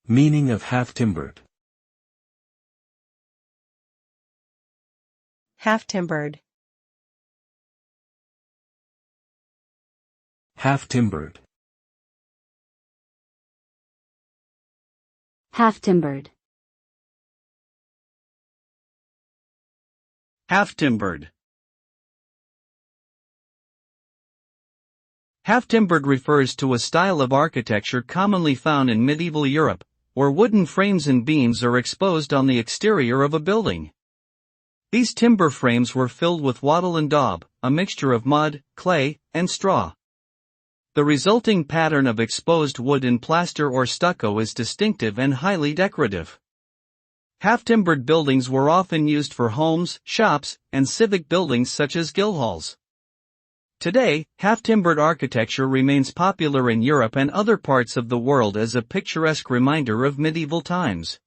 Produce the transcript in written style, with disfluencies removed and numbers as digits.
Meaning of half-timbered. Half-timbered. Half-timbered. Half-timbered. Half-timbered. Half-timbered refers to a style of architecture commonly found in medieval Europe, where wooden frames and beams are exposed on the exterior of a building. These timber frames were filled with wattle and daub, a mixture of mud, clay, and straw. The resulting pattern of exposed wood in plaster or stucco is distinctive and highly decorative. Half-timbered buildings were often used for homes, shops, and civic buildings such as guildhalls. Today, half-timbered architecture remains popular in Europe and other parts of the world as a picturesque reminder of medieval times.